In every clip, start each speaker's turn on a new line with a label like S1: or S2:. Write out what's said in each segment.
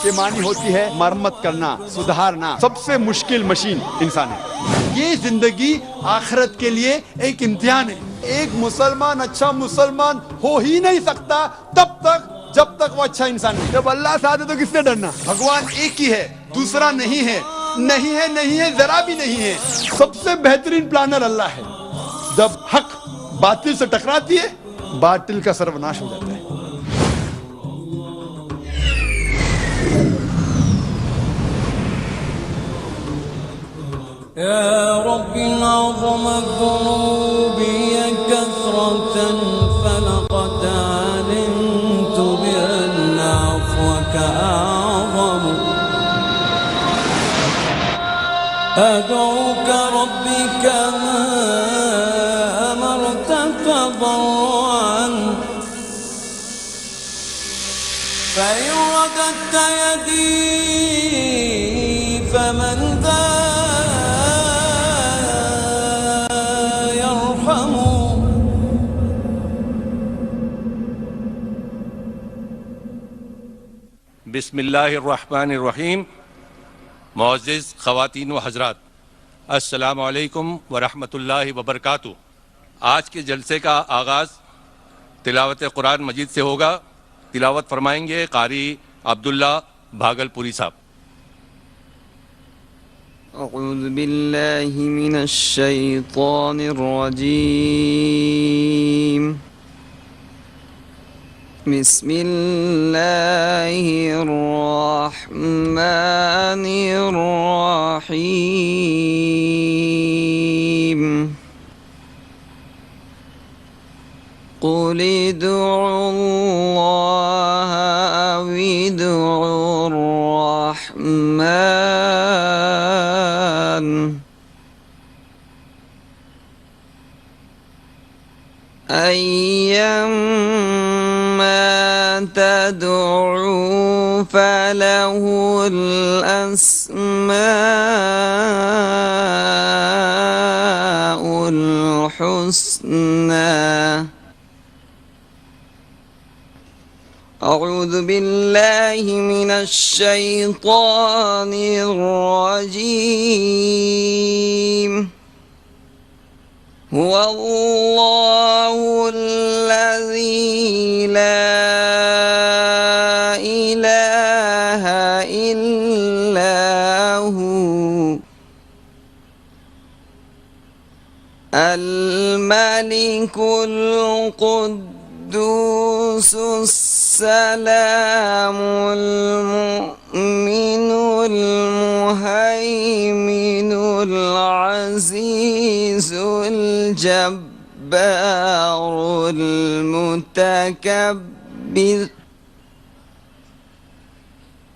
S1: کے معنی ہوتی ہے مرمت کرنا، سدھارنا۔ سب سے مشکل مشین انسان ہے۔ یہ زندگی آخرت کے لیے ایک امتحان ہے۔ ایک مسلمان اچھا مسلمان ہو ہی نہیں سکتا جب تک وہ اچھا انسان ہے۔ جب اللہ ساتھ ہے تو کس سے ڈرنا؟ بھگوان ایک ہی ہے، دوسرا نہیں ہے، نہیں ہے، ذرا بھی نہیں ہے۔ سب سے بہترین پلانر اللہ ہے۔ جب حق باطل سے ٹکراتی ہے، باطل کا سروناش ہو جاتا ہے۔
S2: يا رب عظمت ذنوبي كثرة فلقد علمت بأن عفوك أعظم أدعوك ربي كما أمرت تضرعا فإن رددت يدي فمن ذا
S3: بسم اللہ الرحمن الرحیم۔ معزز خواتین و حضرات، السلام علیکم ورحمۃ اللہ وبرکاتہ۔ آج کے جلسے کا آغاز تلاوت قرآن مجید سے ہوگا۔ تلاوت فرمائیں گے قاری عبداللہ بھاگلپوری صاحب۔
S4: اعوذ باللہ من الشیطان الرجیم، بسم اللہ الرحمن الرحیم، قل ادعوا اللہ او ادعوا الرحمن أيما تدعوا فله الأسماء الحسنى۔ أعوذ بالله من الشيطان الرجيم، هو الله الذي لا إله إلا هو الملك القدوس السلام المؤمن المهيمن العزيز الجبار المتكبر،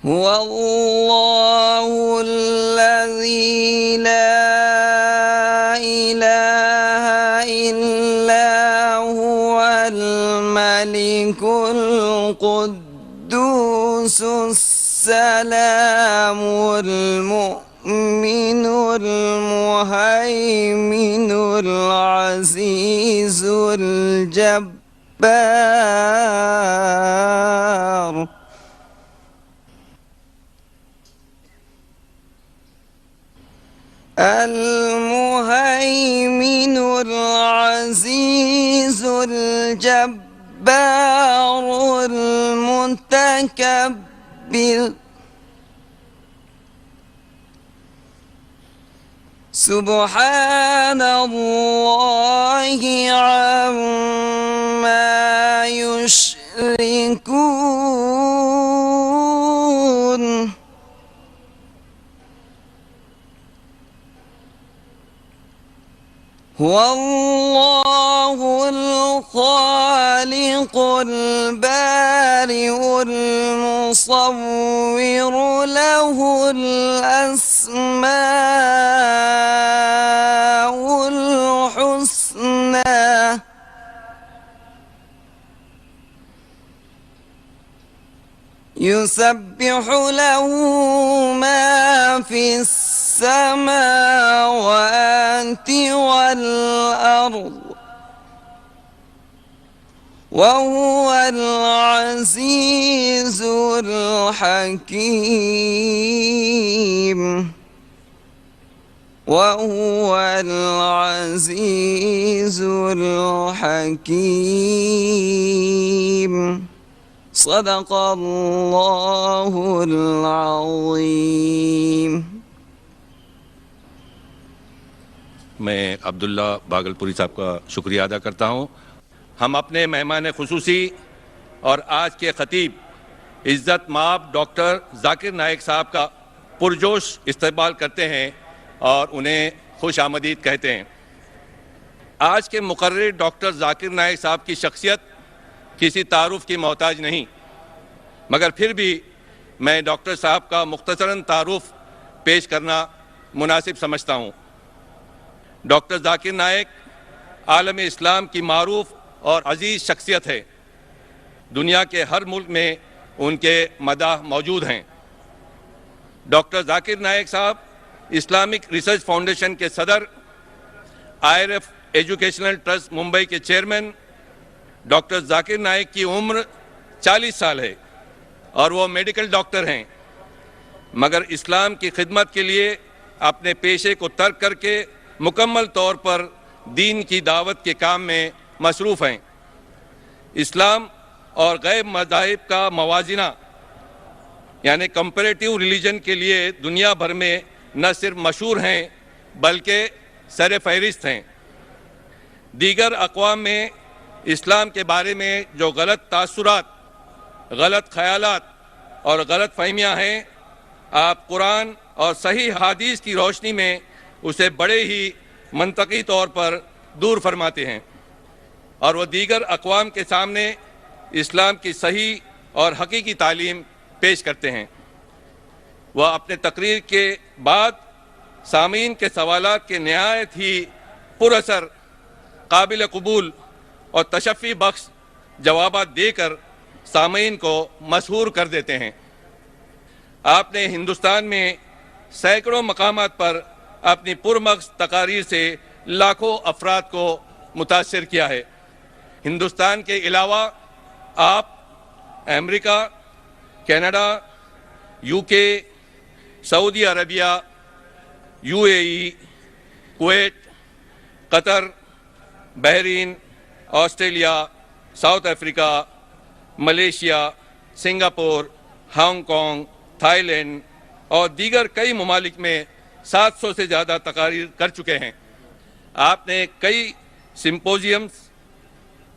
S4: هو الله الذي لا إله إلا هو الملك القدوس السلام المؤمن المهيمن العزيز الجبار، المهيمن العزيز الجبار المتكبر، سبحان الله عما يشركون، هو الله الخالق البارئ المصور، له الأسماء الحسنى، يسبح له ما في السماوات والأرض، وهو العزيز الحكيم وهو العزيز الحكيم صدق الله العظيم.
S3: میں عبداللہ باگلپوری صاحب کا شکریہ ادا کرتا ہوں. ہم اپنے مہمان خصوصی اور آج کے خطیب عزت مآب ڈاکٹر ذاکر نائک صاحب کا پرجوش استقبال کرتے ہیں اور انہیں خوش آمدید کہتے ہیں. آج کے مقرر ڈاکٹر ذاکر نائک صاحب کی شخصیت کسی تعارف کی محتاج نہیں، مگر پھر بھی میں ڈاکٹر صاحب کا مختصراً تعارف پیش کرنا مناسب سمجھتا ہوں. ڈاکٹر ذاکر نائک عالم اسلام کی معروف اور عزیز شخصیت ہے. دنیا کے ہر ملک میں ان کے مداح موجود ہیں. ڈاکٹر ذاکر نائک صاحب اسلامک ریسرچ فاؤنڈیشن کے صدر، IRF ایجوکیشنل ٹرسٹ ممبئی کے چیئرمین. ڈاکٹر ذاکر نائک کی عمر 40 سال ہے اور وہ میڈیکل ڈاکٹر ہیں، مگر اسلام کی خدمت کے لیے اپنے پیشے کو ترک کر کے مکمل طور پر دین کی دعوت کے کام میں مصروف ہیں. اسلام اور غیر مذاہب کا موازنہ یعنی کمپیریٹیو ریلیجن کے لیے دنیا بھر میں نہ صرف مشہور ہیں بلکہ سر فہرست ہیں. دیگر اقوام میں اسلام کے بارے میں جو غلط تاثرات، غلط خیالات اور غلط فہمیاں ہیں، آپ قرآن اور صحیح حدیث کی روشنی میں اسے بڑے ہی منطقی طور پر دور فرماتے ہیں اور وہ دیگر اقوام کے سامنے اسلام کی صحیح اور حقیقی تعلیم پیش کرتے ہیں. وہ اپنے تقریر کے بعد سامعین کے سوالات کے نہایت ہی پر اثر، قابل قبول اور تشفی بخش جوابات دے کر سامعین کو مسحور کر دیتے ہیں. آپ نے ہندوستان میں سینکڑوں مقامات پر اپنی پرمغز تقاریر سے لاکھوں افراد کو متاثر کیا ہے. ہندوستان کے علاوہ آپ امریکہ، کینیڈا، UK، سعودی عربیہ، UAE، کویت، قطر، بحرین، Australia, South Africa, Malaysia, Singapore, Hong Kong, Thailand اور دیگر کئی ممالک میں 700 سے زیادہ تقاریر کر چکے ہیں. آپ نے کئی سمپوزیمز،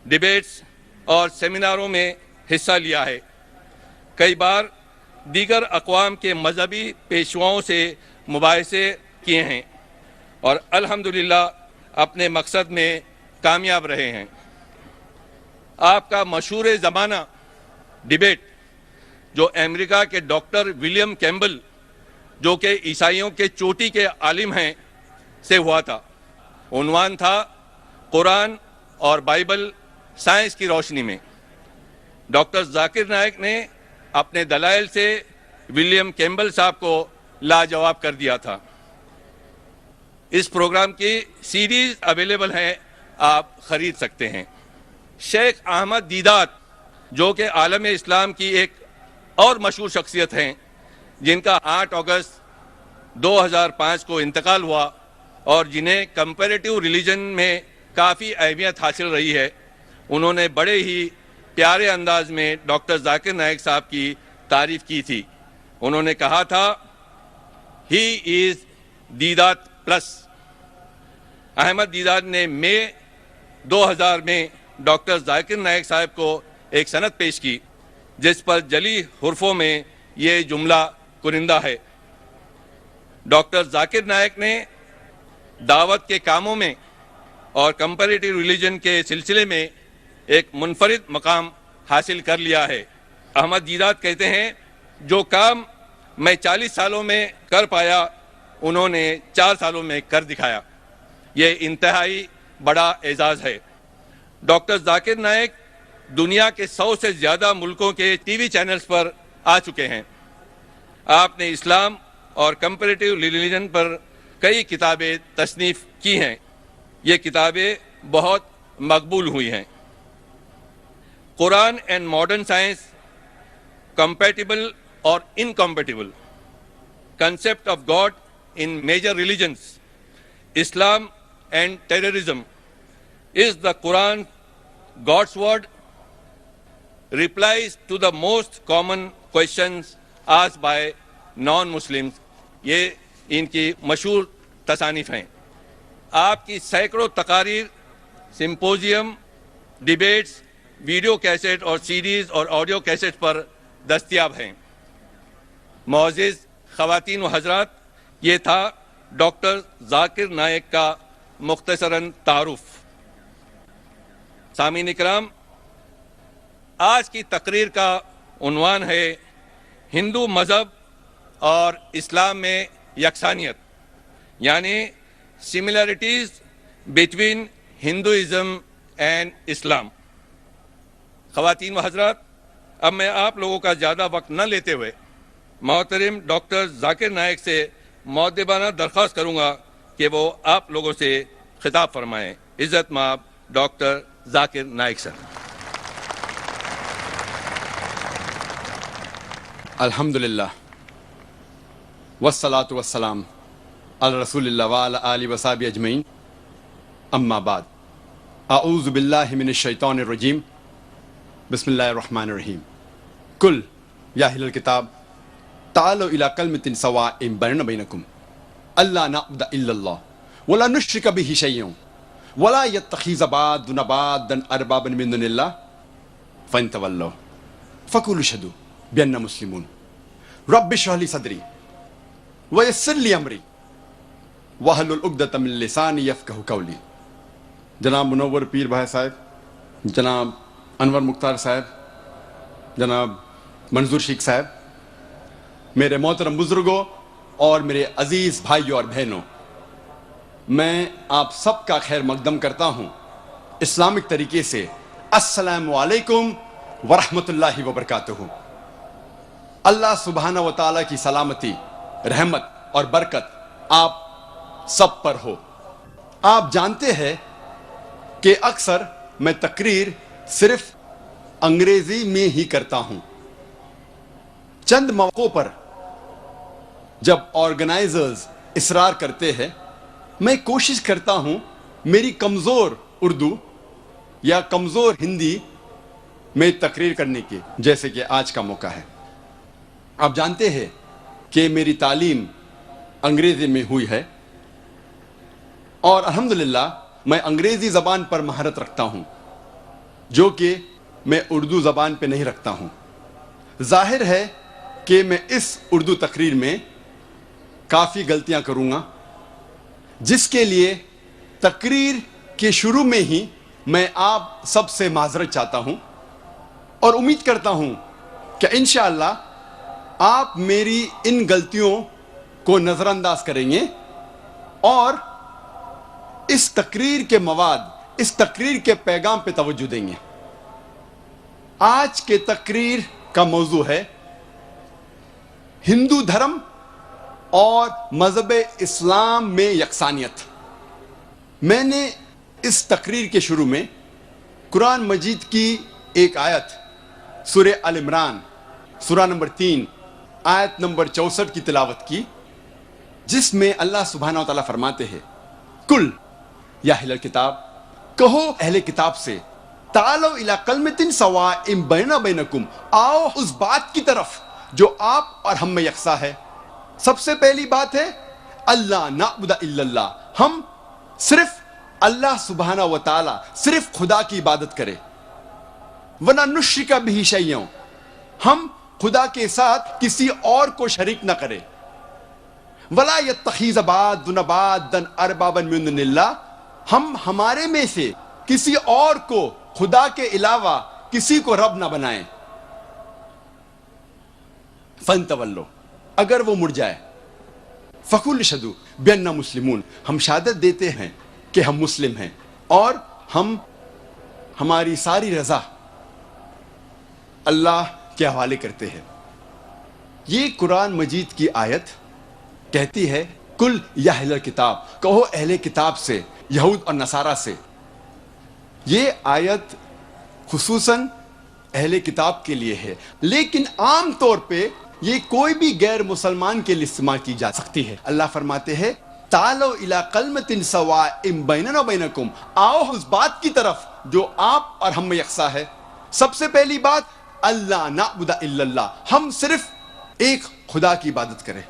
S3: ڈیبیٹس اور سیمیناروں میں حصہ لیا ہے. کئی بار دیگر اقوام کے مذہبی پیشواؤں سے مباحثے کیے ہیں اور الحمدللہ اپنے مقصد میں کامیاب رہے ہیں. آپ کا مشہور زمانہ ڈیبیٹ جو امریکہ کے ڈاکٹر ولیم کیمبل، جو کہ عیسائیوں کے چوٹی کے عالم ہیں، سے ہوا تھا. عنوان تھا قرآن اور بائبل سائنس کی روشنی میں. ڈاکٹر ذاکر نائک نے اپنے دلائل سے ولیم کیمبل صاحب کو لاجواب کر دیا تھا. اس پروگرام کی سیریز اویلیبل ہے، آپ خرید سکتے ہیں. شیخ احمد دیدات جو کہ عالم اسلام کی ایک اور مشہور شخصیت ہیں، جن کا 8 اگست 2005 کو انتقال ہوا اور جنہیں کمپیریٹیو ریلیجن میں کافی اہمیت حاصل رہی ہے، انہوں نے بڑے ہی پیارے انداز میں ڈاکٹر ذاکر نائک صاحب کی تعریف کی تھی. انہوں نے کہا تھا ہی از دیدات پلس. احمد دیدات نے مئی 2000 میں ڈاکٹر ذاکر نائک صاحب کو ایک سند پیش کی جس پر جلی حرفوں میں یہ جملہ کنندہ ہے: ڈاکٹر ذاکر نائک نے دعوت کے کاموں میں اور کمپیریٹیو ریلیجن کے سلسلے میں ایک منفرد مقام حاصل کر لیا ہے. احمد دیدات کہتے ہیں جو کام میں 40 سالوں میں کر پایا انہوں نے 4 سالوں میں کر دکھایا. یہ انتہائی بڑا اعزاز ہے. ڈاکٹر ذاکر نائک دنیا کے 100 سے زیادہ ملکوں کے TV چینلز پر آ چکے ہیں. آپ نے اسلام اور کمپیریٹیو ریلیجن پر کئی کتابیں تصنیف کی ہیں. یہ کتابیں بہت مقبول ہوئی ہیں. Quran and modern science, compatible or incompatible. Concept of God in major religions, Islam and terrorism. Is the Quran God's word? Replies to the most common questions asked by non-Muslims. یہ ان کی مشہور تصانیف ہیں. آپ کی سینکڑوں تقاریر، سمپوزیم، ڈیبیٹس، ویڈیو کیسٹ اور CDs اور آڈیو کیسٹ پر دستیاب ہیں. معزز خواتین و حضرات، یہ تھا ڈاکٹر ذاکر نائک کا مختصراً تعارف. سامعین اکرام، آج کی تقریر کا عنوان ہے ہندو مذہب اور اسلام میں یکسانیت، یعنی سملیرٹیز بٹوین ہندوازم اینڈ اسلام. خواتین و حضرات، اب میں آپ لوگوں کا زیادہ وقت نہ لیتے ہوئے محترم ڈاکٹر ذاکر نائک سے مؤدبانہ درخواست کروں گا کہ وہ آپ لوگوں سے خطاب فرمائیں. عزت مآب ڈاکٹر ذاکر نائک سر.
S1: الحمدللہ والصلاة والسلام علی رسول اللہ وعلی آلہ وصحبہ اجمعین. اما بعد، اعوذ باللہ من الشیطان الرجیم. بسم اللہ الرحمن الرحیم. قل یا اہل الکتاب تعالوا الی کلمۃ سواء بیننا بینکم الا نعبد الا اللہ ولا نشرک بہ شیئا ولا یتخذ بعضنا بعضا اربابا من دون اللہ فإن تولوا فقولوا اشہدوا بأننا مسلمون. رب اشرح لي صدری ویسر لی امری واحلل عقدۃ من لسانی یفقہوا قولی. جناب منور پیر بھائی صاحب، جناب انور مختار صاحب، جناب منظور شیخ صاحب، میرے محترم بزرگوں اور میرے عزیز بھائیوں اور بہنوں، میں آپ سب کا خیر مقدم کرتا ہوں اسلامک طریقے سے. السلام علیکم ورحمۃ اللہ وبرکاتہ. اللہ سبحانہ و تعالیٰ کی سلامتی، رحمت اور برکت آپ سب پر ہو. آپ جانتے ہیں کہ اکثر میں تقریر صرف انگریزی میں ہی کرتا ہوں. چند موقعوں پر جب آرگنائزرز اصرار کرتے ہیں، میں کوشش کرتا ہوں میری کمزور اردو یا کمزور ہندی میں تقریر کرنے کی، جیسے کہ آج کا موقع ہے. آپ جانتے ہیں کہ میری تعلیم انگریزی میں ہوئی ہے اور الحمدللہ میں انگریزی زبان پر مہارت رکھتا ہوں، جو کہ میں اردو زبان پہ نہیں رکھتا ہوں. ظاہر ہے کہ میں اس اردو تقریر میں کافی غلطیاں کروں گا، جس کے لیے تقریر کے شروع میں ہی میں آپ سب سے معذرت چاہتا ہوں اور امید کرتا ہوں کہ انشاءاللہ آپ میری ان غلطیوں کو نظر انداز کریں گے اور اس تقریر کے مواد، اس تقریر کے پیغام پہ توجہ دیں گے. آج کے تقریر کا موضوع ہے ہندو دھرم اور مذہب اسلام میں یکسانیت. میں نے اس تقریر کے شروع میں قرآن مجید کی ایک آیت سورہ آل عمران سورہ نمبر 3 آیت نمبر 64 کی تلاوت کی، جس میں اللہ سبحانہ و تعالیٰ فرماتے ہیں، قل یا اہل الکتاب، کہو اہل کتاب سے، تعالوا الی کلمۃ سواء بیننا بینکم، آؤ اس بات کی طرف جو آپ اور ہم میں یکساں ہے. سب سے پہلی بات ہے اللہ نعبد الا اللہ، ہم صرف اللہ سبحانہ و تعالیٰ، صرف خدا کی عبادت کرے. وَلَا نُشْرِكَ بِهِ شَيْئًا، ہم خدا کے ساتھ کسی اور کو شریک نہ کرے. وَلَا يَتَّخِذَ بَعْضُنَا بَعْضًا أَرْبَابًا مِّن دُونِ اللَّهِ، ہم ہمارے میں سے کسی اور کو خدا کے علاوہ کسی کو رب نہ بنائیں. فَانْتَوَلُّوا، اگر وہ مڑ جائے، فَقُولُوا اشْهَدُوا بِأَنَّا مُسْلِمُونَ، ہم شہادت دیتے ہیں کہ ہم مسلم ہیں اور ہم ہماری ساری رضا اللہ کے حوالے کرتے ہیں. یہ قرآن مجید کی آیت کہتی ہے کل یا اہل الکتاب، کہو اہل کتاب سے، یہود اور نصارہ سے. یہ آیت خصوصاً اہل کتاب کے لیے ہے، لیکن عام طور پہ یہ کوئی بھی غیر مسلمان کے لیے استعمال کی جا سکتی ہے۔ اللہ فرماتے ہیں تعالوا الی کلمۃ سواء بیننا و بینکم، آؤ اس بات کی طرف جو آپ اور ہم میں یکساں ہے۔ سب سے پہلی بات اللہ نعبد الا اللہ، ہم صرف ایک خدا کی عبادت کریں۔